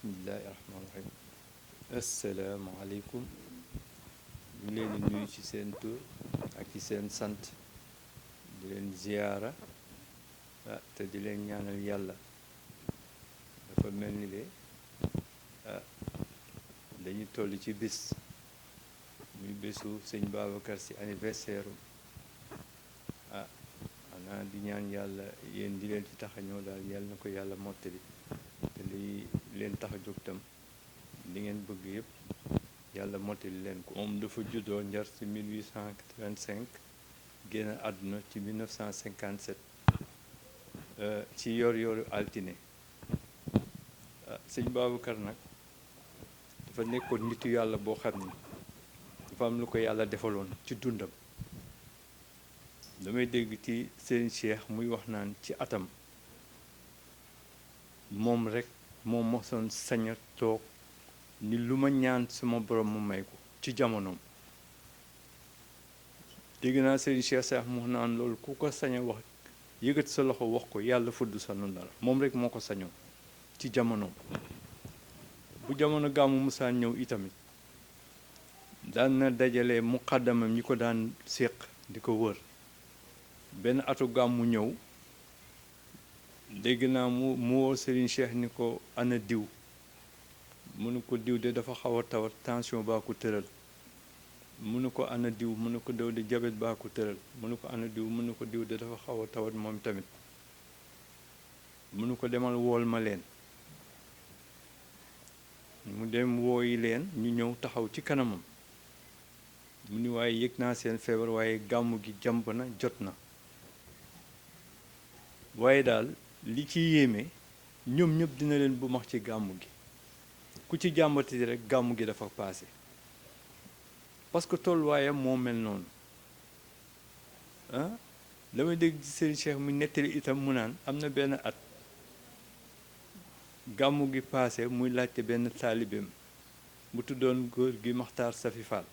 bismillahi rahmaani rahim asalaamaaleykum ñu ngi leen di nuyu ci seen tur ak ci seen sant di leen ziyaara te di leen ñaanal yàlla. dafa mel ni de dañu toll ci bis muy bésu sëñ Babacar Sy anniversaire xanaa di ñaan yàlla yéen di leen ci tax a ñëw daal yàlla na ko yàlla mottali te li leen tax a jóg tam li ngeen bëgg yëpp yàlla mottali leen ko. moom dafa juddoo Njar ci 1825 génn àdduna ci 1957 ci yor-yoru altine. sëñ Babacar nag dafa nekkoon nitu yàlla boo xam ni dafa am lu ko yàlla defaloon ci dundam. damay dégg ci seen Cheikh muy wax naan ci atam moom rek moom mosoon sañ a toog ni lu ma ñaan suma borom mu may ko ci jamonoom. dégg naa seen Cheikh sax mu naan loolu ku ko sañ a wax yëkkati sa loxo wax ko yàlla fudd sa nu dara moom rek moo ko sañoon ci jamonoom. bu jamono gàmmu musaan ñëw itamit daan na dajale muqaddamam ñi ko daan séq di ko wër. benn atu gàmmu ñëw dégg naa mu woo Serigne Cheikh ni ko ana diw mu ne ko diw de dafa xaw a tawat tension baa ko tëral. mu ne ko ana diw mu ne ko diw de diabète baa ko tëral. mu ne ko ana diw mu ne ko diw de dafa xaw a tawat moom tamit. mu ne ko demal wool ma leen. mu dem wooyi leen ñu ñëw taxaw ci kanamam. mu ni waaye yëg naa seen feebar waaye gàmmu gi jàmb na jot na. waaye daal li ci yéeme ñoom ñëpp dina leen bu max ci gàmmu gi ku ci jàmbati rek gàmmu gi dafa paase. parce que tolluwaayam moo mel noonu damay dégg ci Serigne Cheikh mu nettali itam mu naan am na benn at gàmmu gi paase muy laajte benn taalibeem bu tuddoon góor gi Maxtaar Safi Fall.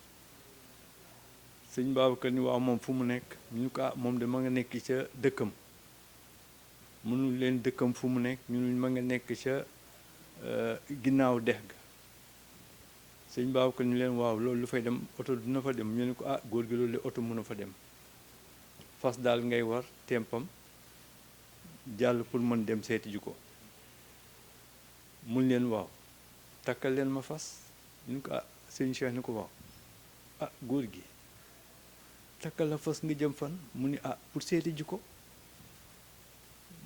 sëñ Babacar ni waaw moom fu mu nekk ñu ko moom de ma nga nekk ca dëkkam. mënul leen dëkkam fu mu nekk ñu ma nga nekk ca ginnaaw dex ga. sëñ Babacar ni leen waaw loolu lu fay dem oto dina fa dem ñu ne ko góor gi loolu de oto mënu fa dem. fas daal ngay war tempam jàll pour mën dem seeti ji ko. mun leen waaw takkal leen ma fas ñu ko sëñ Cheikh ni ko waaw góor gi takkal la fas nga jëm fan mu ni pour seeti ji ko.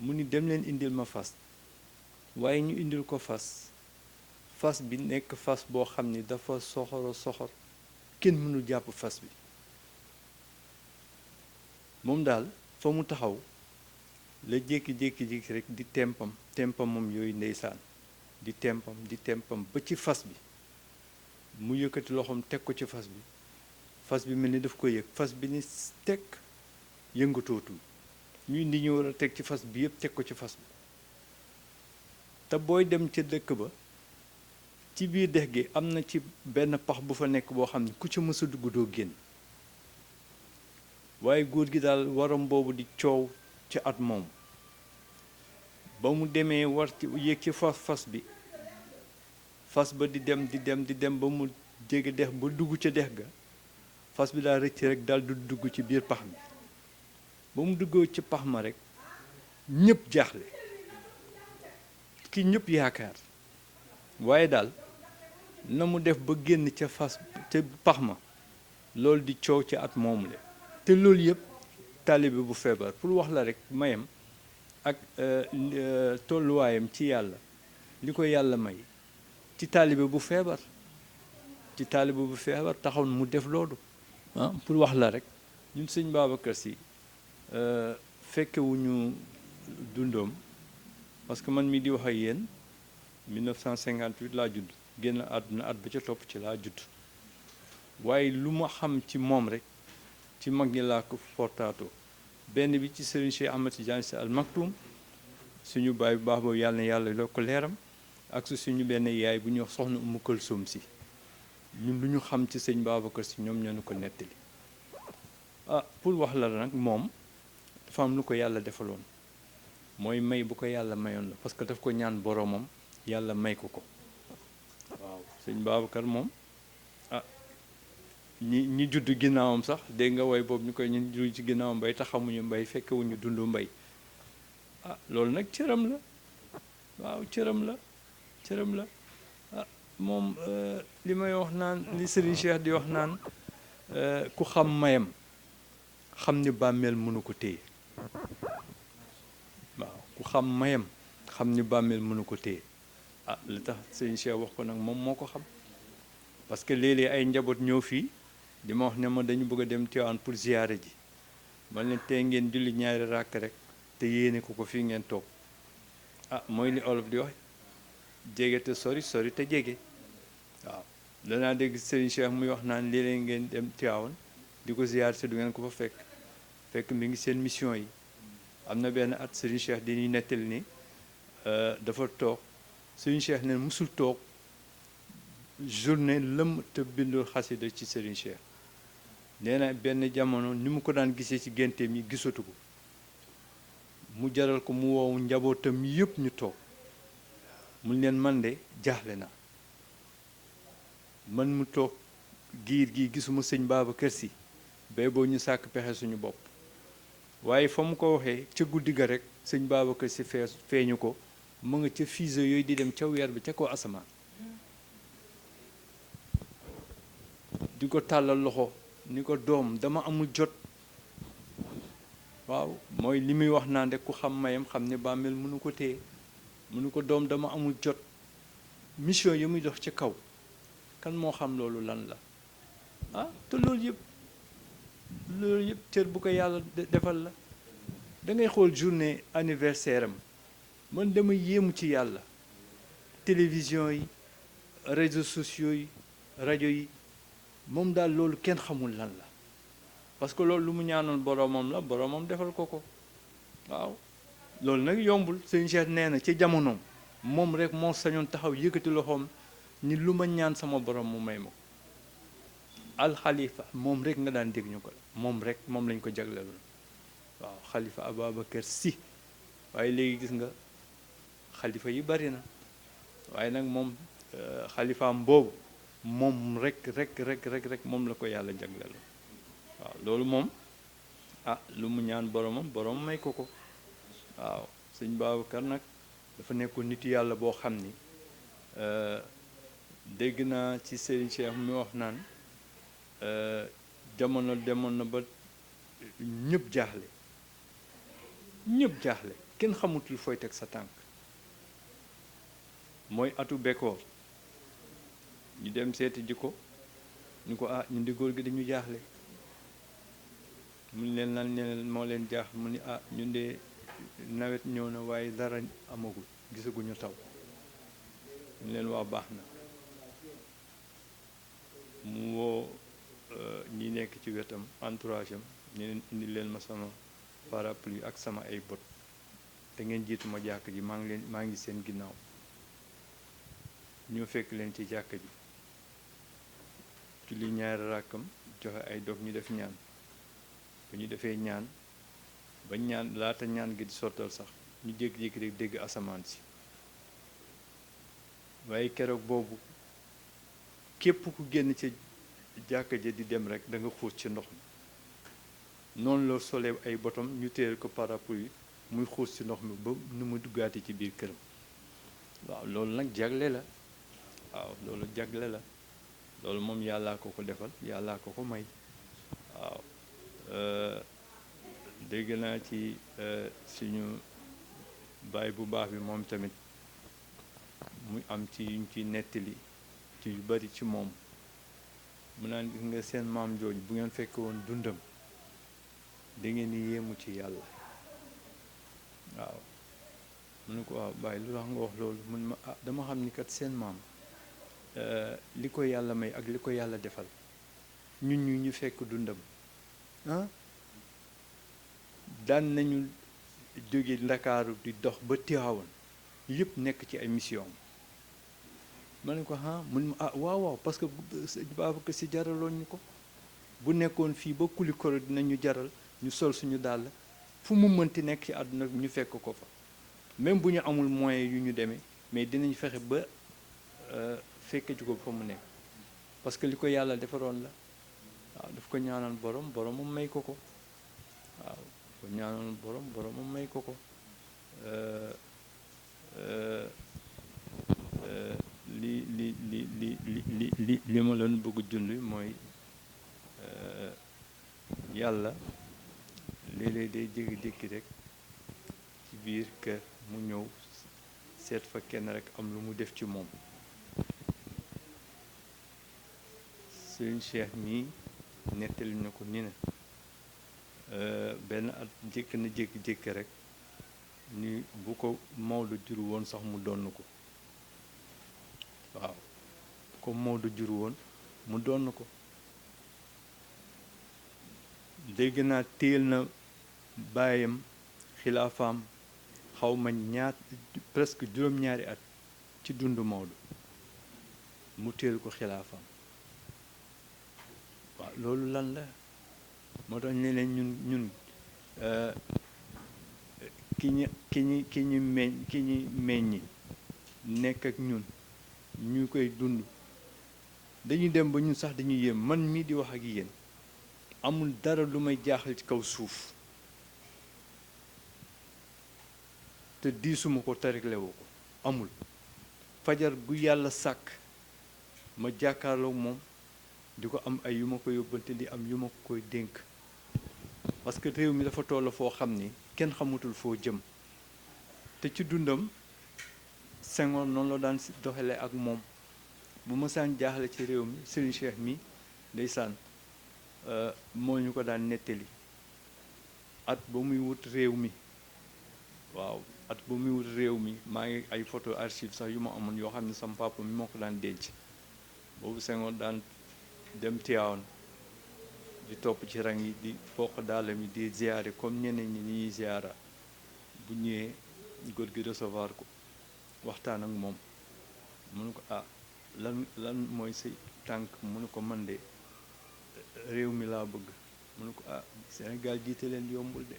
mu ni dem leen indil ma fas waaye ñu indil ko fas bi nekk fas boo xam ni dafa soxor kenn mënul jàpp fas bi. moom daal fa mu taxaw la jékki-jékki rek di tempam moom yooyu ndeysaan di tempam ba ci fas bi mu yëkkati loxoom teg ko ci fas bi mel ni daf ko yëg fas bi ni teg yëngatootul ñu indi ñu war a teg ci fas bi yëpp teg ko ci fas bi. te booy dem ca dëkk ba ci biir dex gi am na ci benn pax bu fa nekk boo xam ne ku ci mës a dugg doo génn. waaye góor gi daal waram boobu di coow ci at moom ba mu demee war ci yéeg ci fas bi fas ba di dem ba mu jege dex ba dugg ca dex ga fas bi daal rëcc rek daal du dugg ci biir pax mi. ba mu duggoo ci pax ma rek ñëpp jaaxle ki ñëpp yaakaar waaye daal na mu def ba génn ca pax ma loolu di coow ci at moomu le te loolu yëpp taalibe bu feebar pour wax la rek mayam ak tolluwaayam ci yàlla li ko yàlla may ci taalibe bu feebar taxaw mu def loolu pour wax la rek ñun sëñ Babacar Sy fekkewuñu dundoom parce que man mii di wax ak yéen 1958 laa judd génn àdduna at ba ca topp ci laa judd waaye lu ma xam ci moom rek ci mag ñi laa ko fortaatoo benn bi ci Serigne Cheikh Ahmed Tidiane Sy Al Maktoum suñu baay bu baax boobu yàlla na yàlla loo ko leeram ak suñu benn yaay bu ñuy wax soxna Umu Këlsum si ñun lu ñu xam ci sëñ Babacar Sy ñoom ñoo ñu ko nettali. pour wax la nag moom dafa am lu ko yàlla defaloon mooy may bu ko yàlla mayoon la parce que daf ko ñaan boromam yàlla may ko sëñ Babacar moom ah ñi judd ginnaawam sax dégg nga woy boobu ñu koy ñun judd ci ginnaawam mbay te xamuñu mbay fekkewuñu dund mbay ah loolu nag cëram la waaw cëram la ah moom li may wax naan li Serigne Cheikh di wax naan ku xam mayam xam ni bàmmeel mënu ko téye waaw ku xam mayam xam ni bàmmeel mënu ko téye ah li tax Serigne Cheikh wax ko nag moom moo ko xam parce que léeg-léeg ay njaboot ñëw fii di ma wax ne ma dañu bëgg a dem Tivaouane pour ziyaare ji man leen tey ngeen julli ñaari ràkk rek te yéene ko fii ngeen toog ah mooy li olof di wax jege te sori sori te jege waaw danaa dégg Serigne Cheikh muy wax naan léeg-léeg ngeen dem Tivaouane di ko ziyaar si du ngeen ko fa fekk mi ngi seen mission yi am na benn at Serigne Cheikh dañuy nettali ni dafa toog Serigne Cheikh ne musul toog journée lëm te bindul xasida ci Serigne Cheikh nee na benn jamono ni mu ko daan gisee ci génteem yi gisatu ko mu jaral ko mu woowu njabootam yëpp ñu toog mu leen man de jaaxle na man mu toog giir gi gisuma sëñ Babacar Sy bay boo ñu sàkk pexe suñu bopp waaye fa mu ko waxee ca guddi ga rek sëñ Babacar Sy feeñu ko mu nga ca fusée yooyu di dem ca weer bi ca kaw asamaan di ko tàllal loxo ni ko doom dama amul jot waaw mooy li muy wax naan rek ku xam mayam xam ne bàmmeel mënu ko téye mënu ko doom dama amul jot mission yi muy dox ci kaw kan moo xam loolu lan la ah te loolu yëpp cër bu ko yàlla defal la da ngay xool journée anniversaire am man dama yéemu ci yàlla télévision yi réseaux sociaux yi rajo yi moom daal loolu kenn xamul lan la parce que loolu lu mu ñaanoon boromam la boromam defal ko waaw loolu nag yombul sëñ Cheikh nee na ci jamonoom moom rek moo sañoon taxaw yëkkati loxoom ni lu ma ñaan sama borom mu may ma ko alxalifa moom rek nga daan dégg ñu ko moom rek moom lañ ko jagleeloon waaw xalifa Ababacar Sy waaye léegi gis nga xalifa yi bari na waaye nag moom xalifaam boobu moom rek moom la ko yàlla jagleeloon waaw loolu moom ah lu mu ñaan boromam borom may ko waaw sëñ Babacar nag dafa nekkoon nitu yàlla boo xam ni dégg naa ci Serigne Cheikh mi wax naan jamono demoon na ba ñëpp jaaxle kenn xamutul fooy teg sa tànk mooy atu bekkoor ñu dem seeti ji ko ñu ko ah ñu di góor gi dañu jaaxle mu leen lan leen moo leen jaax mu ni ah ñun de nawet ñëw na waaye dara amagul gisaguñu taw ñu leen waa baax na mu woo ñi nekk ci wetam entourage am ñu leen indi leen ma sama parapluie ak sama ay bot te ngeen jiitu ma jàkk ji maa ngi seen ginnaaw ñoo fekk leen ci jàkk ji julli ñaari ràkkam joxe ay dog ñu def ñaan bu ñu defee ñaan ba ñaan laata ñaan gi di sottal sax ñu jékki-jékki rek dégg asamaan si waaye keroog boobu képp ku génn ci jàkka ja di dem rek da nga xuus ci ndox mi noonu la solee ay botom ñu téere ko parapluie muy xuus ci ndox mi ba nu mu duggaati ci biir këram waaw loolu nag jagle la waaw loolu jagle la loolu moom yàllaa ko defal yàllaa ko may waaw dégg naa ci suñu baay bu baax bi moom tamit muy am ci yuñ ci nettali ci yu bari ci moom mu naan gis nga seen maam jooju bu ngeen fekke woon dundam da ngeen di yéemu ci yàlla waaw mu ne ko waaw bàyyi lu tax nga wax loolu mun ma ah dama xam ni kat seen maam li ko yàlla may ak li ko yàlla defal ñun ñu fekk dundam ah daan nañu jóge Ndakaaru di dox ba Tiwaawan yëpp nekk ci ay mission ma ne ko ah mun ma ah waaw parce que Babacar Sy jaraloon ñu ko bu nekkoon fii ba Kulikoro dinañu jaral ñu sol suñu dàll fu mu mënti nekk ci àdduna ñu fekk ko fa même bu ñu amul moyen yu ñu demee mais dinañ fexe ba fekke ji ko fa mu nekk parce que li ko yàlla defaroon la waaw daf ko ñaanal boromam may ko ko waaw ko ñaanal boromam may ko ko li ma leen bëgg jund mooy yàlla léeg-léeg day jékki-jékki rek ci biir kër mu ñëw seet fa kenn rek am lu mu def ci moom Sëriñ Cheikh mii nettali na ko ni ne benn at na jékki-jékki rek ni bu ko Maodo jur woon sax mu donn ko waaw comme Maodo jur woon mu donn ko dégg naa téel na baayam xilaafaam xaw ma presque juróom-ñaari at ci dund Maodo mu téel ko xilaafaam waaw loolu lan la moo tax ne leen ñun ki ñu meññi nekk ak ñun ñu koy dund dañuy dem ba ñun sax dañuy yéem man mii di wax ak yéen amul dara lu may jaaxal ci kaw suuf te diisuma ko te réglé wu ko amul fajar gu yàlla sàkk ma jàkkaarloo moom di ko am ay yu ma ko yóbbante di am yu ma ko koy dénk parce que réew mi dafa toll foo xam ni kenn xamutul foo jëm te ci dundam Senghor noonu la daan doxalee ak moom bu ma saan jaaxle ci réew mi Serigne Cheikh mi ndeysaan moo ñu ko daan nettali at ba muy wut réew mi waaw at ba muy wut réew mi maa ngi ay photo archive sax yu ma amoon yoo xam ne sama papa mi moo ko daan denc boobu Senghor daan dem Tivaouane di topp ci rang yi di bokk daalam yi di ziyaare comme ñeneen ñi ñuy ziyaara bu ñëwee góor gi recevoir ko waxtaan ak moom mu ne ko lan mooy say tànk mu ne ko man de réew mi laa bëgg mu ne ko Sénégal jiite leen yombul de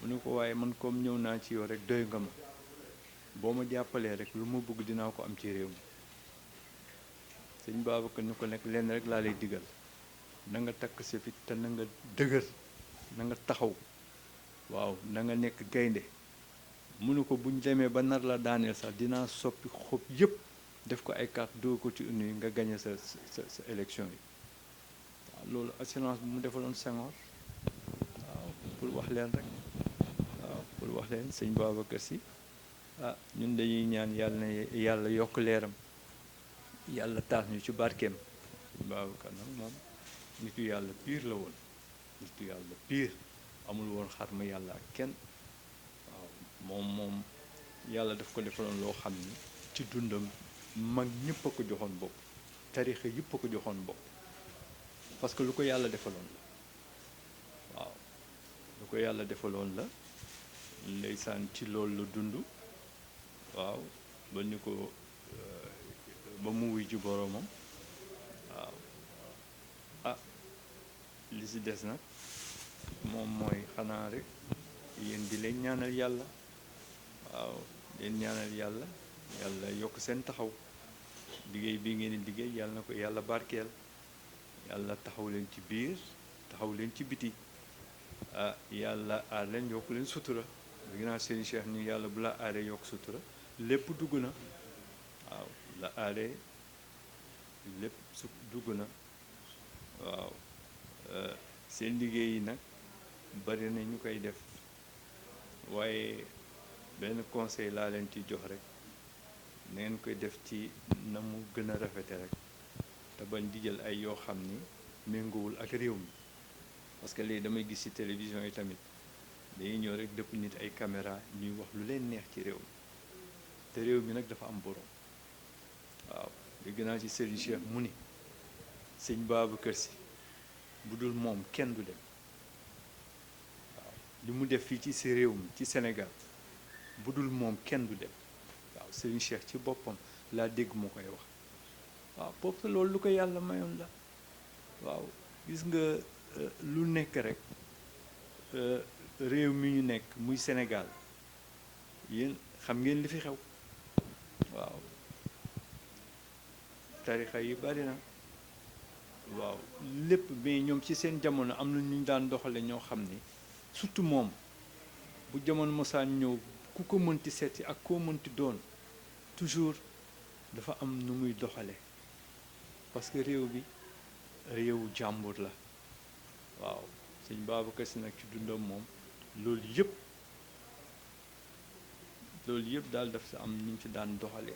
mu ne ko waaye man comme ñëw naa ci yow rek doy nga ma boo ma jàppalee rek lu ma bëgg dinaa ko am ci réew mi sëñ Babacar ñu ko nekk lenn rek laa lay digal na nga takk sa fit te na nga dëgër na nga taxaw waaw na nga nekk gaynde mu ne ko buñ demee ba nar la daaneel sax dinaa soppi xob yëpp def ko ay carte doo ko ci uni nga gañe sa élection yi waaw loolu assurance bi mu defaloon Senghor waaw pour wax leen rek waaw pour wax leen sëñ Babacar Sy ñun dañuy ñaan yàlla yokk leeram yàlla taas ñu ci barkeem sëñ Babacar nag moom nitu yàlla piir la woon nitu yàlla piir amul woon xarma yàlla ak kenn waaw moom yàlla daf ko defaloon loo xam ni ci dundam mag ñëpp a ko joxoon bopp tarixa yëpp a ko joxoon bopp parce que lu ko yàlla defaloon la waaw lu ko yàlla defaloon la ndeysaan ci loolu la dund waaw ba ni ko ba mu wuy ji boroomam waaw li si des nag moom mooy xanaa rek yéen di leen ñaanal yàlla waaw leen ñaanal yàlla yokk seen taxaw liggéey bi ngeen di liggéey yàlla na ko yàlla barkeel yàlla taxaw leen ci biir taxaw leen ci biti yàlla aar leen yokk leen sutura ginnaaw seen Cheikh ni yàlla bu la aaree yokk sutura lépp dugg na waaw la aaree lépp su dugg na waaw seen liggéey yi nag bari na ñu koy def waaye benn conseil laa leen ci jox rek na ngeen koy def ci na mu gën a rafete rek te bañ di jël ay yoo xam ni méngoowul ak réew mi parce que léegi damay gis ci télévision yi tamit dañuy ñëw rek dëpp nit ay caméra ñuy wax lu leen neex ci réew mi te réew mi nag dafa am borom waaw dégg naa ci Serigne Cheikh mu ni sëñ Babacar Sy bu dul moom kenn du dem waaw li mu def fii ci si réew mi ci Sénégal bu dul moom kenn du dem waaw Serigne Cheikh ci boppam laa dégg moo koy wax waaw boobu loolu lu ko yàlla mayoon la waaw gis nga lu nekk rek réew mi ñu nekk muy Sénégal yéen xam ngeen li fi xew waaw tarixa yi bari na waaw lépp mais ñoom ci seen jamono am na ñu daan doxale ñoo xam ni surtout moom bu jamono mosaan ñëw ku ko mënti seeti ak koo mënti doon toujours dafa am nu muy doxale parce que réew bi réewu jàmbur la waaw sëñ Babacar Si nag ci dundam moom loolu yëpp daal daf si am ni ñu ci daan doxale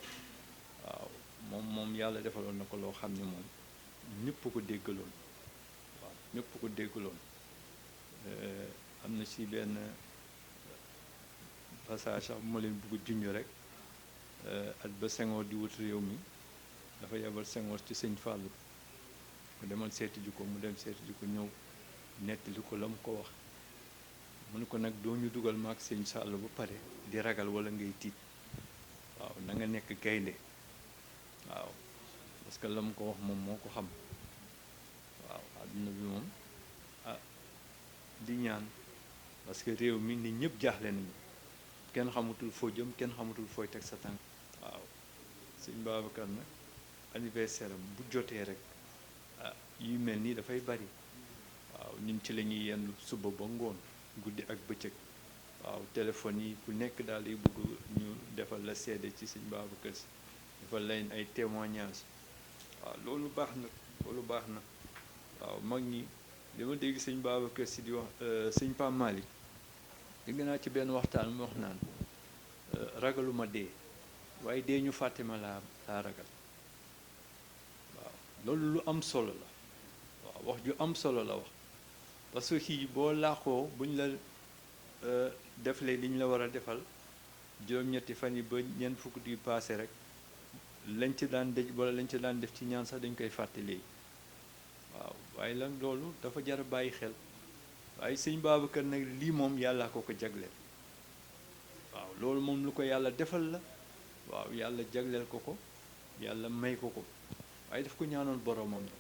waaw moom yàlla defaloon na ko loo xam ne moom ñëpp ko déggaloon waaw ñëpp ko déggaloon am na ci benn passage sax bu ma leen bëgg junj rek at ba Senghor di wut réew mi dafa yebal Senghor ci sëñ Fallou mu demal seeti ji ko mu dem seeti ji ko ñëw nettali ko la mu ko wax mu ne ko nag doo ñu dugal maag sëñ Sall ba pare di ragal wala ngay tiit waaw na nga nekk gaynde waaw parce que la mu ko wax moom moo ko xam waaw àdduna bi moom di ñaan parce que réew mi nit ñëpp jaaxle nañu kenn xamatul foo jëm kenn xamatul fooy teg sa tànk waaw sëñ Babacar nag anniversaire am bu jotee rek yu mel nii dafay bari waaw ñun ci la ñuy yendu suba ba ngoon guddi ak bëccëg waaw téléphone yi ku nekk daal di bëgg ñu defal la seede ci sëñ Babacar Si defal leen ay témoignages waaw loolu baax na waaw mag ñi dama dégg sëñ Babacar Si di wax sëñ Pape Malick dégg naa ci benn waxtaan mu wax naan ragaluma dee waaye dee ñu fàtte ma laa ragal waaw loolu lu am solo la waaw wax ju am solo la wax parce que kii boo laaxoo buñ la deflee li ñu la war a defal juróom-ñetti fan yi ba ñeent fukk di paase rek lañ ci daan dëj wala lañ ci daan def ci ñaan sax dañ koy fàtte léegi waaw waaye lan loolu dafa jar a bàyyi xel waaye sëñ Babacar nag lii moom yàllaa ko jagleel waaw loolu moom lu ko yàlla defal la waaw yàlla jagleel ko yàlla may ko waaye daf ko ñaanoon boromam la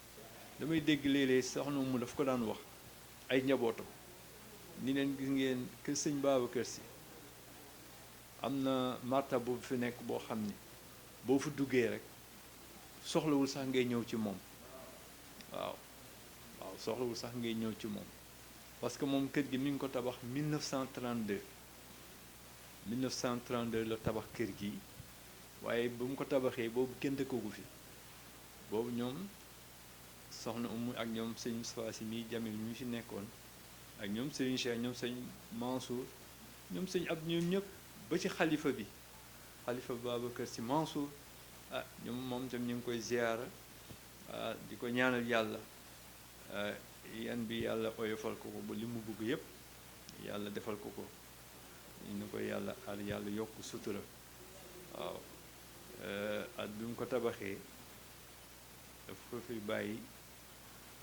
damay dégg léeg-léeg soxna mu daf ko daan wax ay njabootam ni leen gis ngeen kër sëñ Babacar Si am na marta bu fi nekk boo xam ni boo fa duggee rek soxlawul sax ngay ñëw ci moom waaw soxlawul sax ngay ñëw ci moom parce que moom kër gi mi ngi ko tabax 1932 la tabax kër gi waaye bu mu ko tabaxee boobu kenn dëkkagu fi boobu ñoom soxna Umu ak ñoom sëñ Moustapha Si mii Jamil ñu fi nekkoon ak ñoom sëñ Cheikh ñoom sëñ Mansour ñoom sëñ ab ñoom ñëpp ba ci xalifa Babacar Si Mansour ñoom moom tam ñu ngi koy ziyaara di ko ñaanal yàlla yan bi yàlla oyofal ko ba li mu bëgg yépp yàlla defal ko ñu ko yàlla aar yàlla yokk sutura waaw at bi mu ko tabaxee daf ko fi bàyyi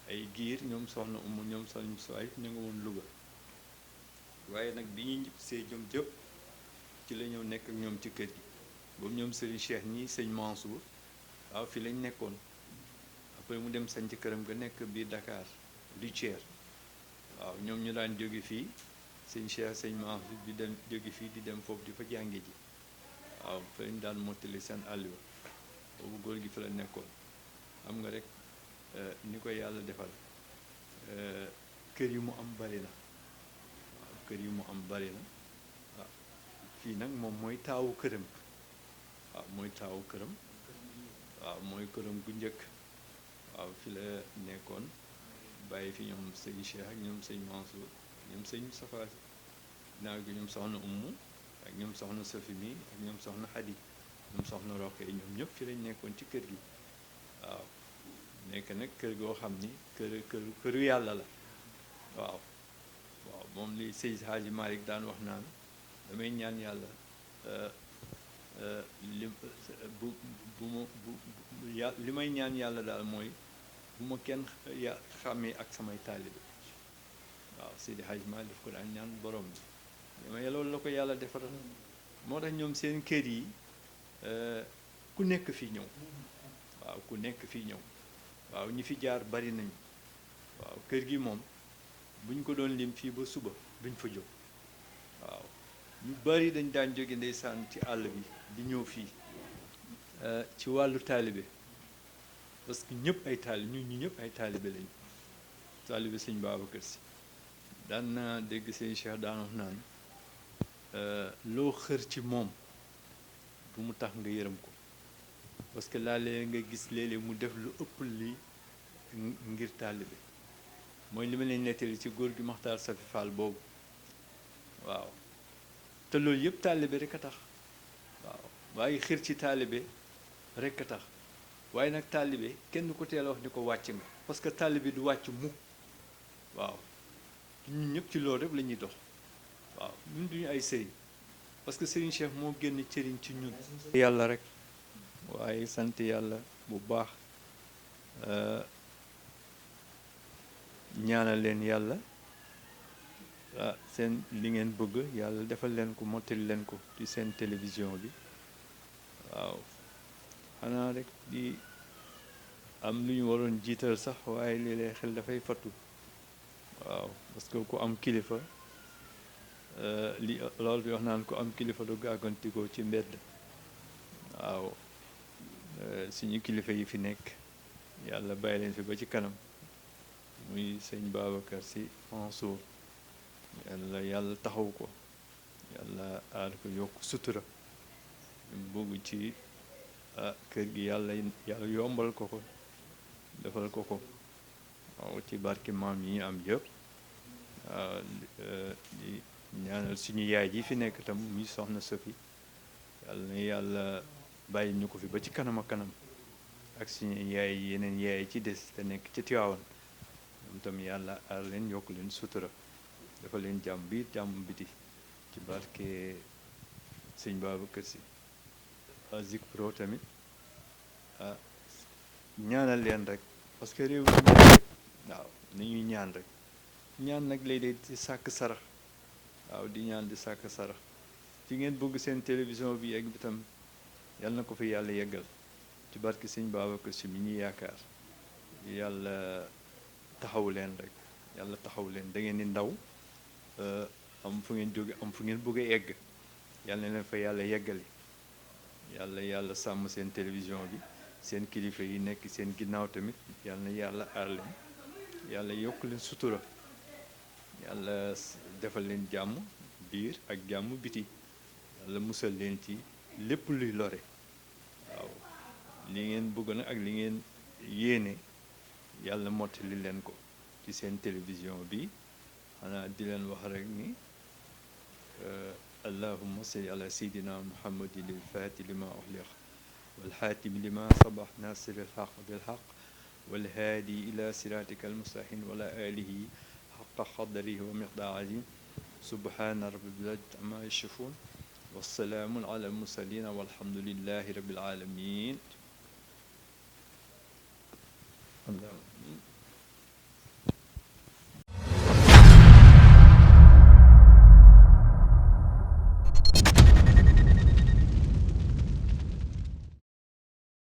ay giir ñoom soxna Umu ñoom sañ soay ñu nga woon Louga waaye nag bi ñuy ñib see ñoom jëpp ci la ñëw nekk ak ñoom ci kër gi boobu ñoom Serigne Cheikh ñi sëñ Mansour waaw fi lañ nekkoon après mu dem sañ ci këram ga nekk biir Dakar du Thier waaw ñoom ñu daan jóge fii sëñ Cheikh sëñ Mansour di dem jóge fii di dem foofu di fa jànge ji waaw fa lañ daan mottali seen àll boobu góor gi fa la nekkoon xam nga rek ni ko yàlla defal kër yu mu am bari na waaw kër yu mu am bari na waaw fii nag moom mooy taawu këram waaw mooy taawu këram waaw mooy këram gu njëkk waaw fi la nekkoon bàyyi fi ñoom sëñ Cheikh ak ñoom sëñ Mansour ñoom sëñ Moustapha naaw gi ñoom soxna Umu ak ñoom soxna Safi mi ak ñoom soxna Xadi ñoom soxna Roqe ñoom ñëpp fi lañ nekkoon ci kër gi waaw nekk nag kër goo xam ni këru yàlla la waaw moom li Seydi Hadji Malick daan wax naan damay ñaan yàlla li may ñaan yàlla daal mooy bu ma kenn xàmmee ak samay taalibe waaw Seydi Hadji Malick daf ko daan ñaan borom bi damay loolu la ko yàlla defaral moo tax ñoom seen kër yi ku nekk fii ñëw waaw ku nekk fii ñëw waaw ñi fi jaar bari nañu waaw kër gi moom buñ ko doon lim fii ba suba duñ fa jóg waaw ñu bari dañ daan jóge ndeysaan ci àll bi di ñëw fii ci wàllu taalibe parce que ñëpp ay taalibe ñu ñëpp ay taalibe lañu taalibe sëñ Babacar Si daan naa dégg sëñ Cheikh daan wax naan loo xër ci moom bu mu tax nga yërëm ko parce que laalee nga gis léeg-léeg mu def lu ëpp li ngir taalibe mooy li ma leen nettali ci góor gi Maxtaar Safi Fall boobu waaw te loolu yëpp taalibe rek a tax waaw waaye xër ci taalibe rek a tax waaye nag taalibe kenn du ko teel a wax ni ko wàcc nga parce que taalibe du wàcc mukk waaw ñun ñëpp ci loolu rek la ñuy dox waaw ñun duñu ay sëriñ parce que Serigne Cheikh moo génn cëriñ ci ñun yàlla rek waaye sant yàlla bu baax ñaanal leen yàlla seen li ngeen bëgg yàlla defal leen ko mottali leen ko ci seen télévision bi waaw xanaa rek di am lu ñu waroon jiital sax waaye léeg-léeg xel dafay fattu waaw parce que ku am kilifa li loolu bi wax naan ku am kilifa du gàggantikoo ci mbedd waaw suñu kilifa yi fi nekk yàlla bàyyi leen fi ba ci kanam muy sëñ Babacar Sy Mansour yàlla taxaw ko yàlla aar ko yokk sutura bëgg ci kër gi yàlla yombal ko ko defal ko ko waaw ci barki maam yi am yëpp di ñaanal suñu yaay ji fi nekk tam muy soxna Sofi yàlla na yàlla bàyyi ñu ko fi ba ci kanam ak kanam ak suñu yaay yeneen yaay ci des te nekk ci Tiwaawan ñoom tam yàlla aar leen yokk leen sutura dafa leen jàmm biir jàmm biti ci barke sëñ Babacar Sy Zik Pro tamit ñaanal leen rek parce que réew mi waaw nañuy ñaan rek ñaan nag lay dee di sàkk sarax waaw di ñaan di sàkk sarax fi ngeen bëgg seen télévision bi yegg bi tam yàlla na ko fi yàlla yeggal ci barke sëñ Babacar Sy mi ñuy yaakaar yàlla taxaw leen rek yàlla taxaw leen da ngeen di ndaw am fu ngeen jóge am fu ngeen bëgg a egg yàlla na leen fa yàlla yeggali yàlla sàmm seen télévision bi seen kilifa yi nekk seen ginnaaw tamit yàlla na yàlla aar leen yàlla yokk leen sutura yàlla defal leen jàmm biir ak jàmm biti yàlla musal leen ci lépp luy lore waaw li ngeen bëgg nag ak li ngeen yéene yàlla mottali leen ko ci seen télévision bi xanaa di leen wax rek ni allahumma salli ala sayyidina muhammadin lil faati lima uxliq والحاتم لما صبح ناصر الحق بالحق والهادي إلى صراطك المستقيم وعلى آله حق قدره ومقداره عظيم سبحان رب العزة عما يصفون والسلام على المرسلين والحمد لله رب العالمين.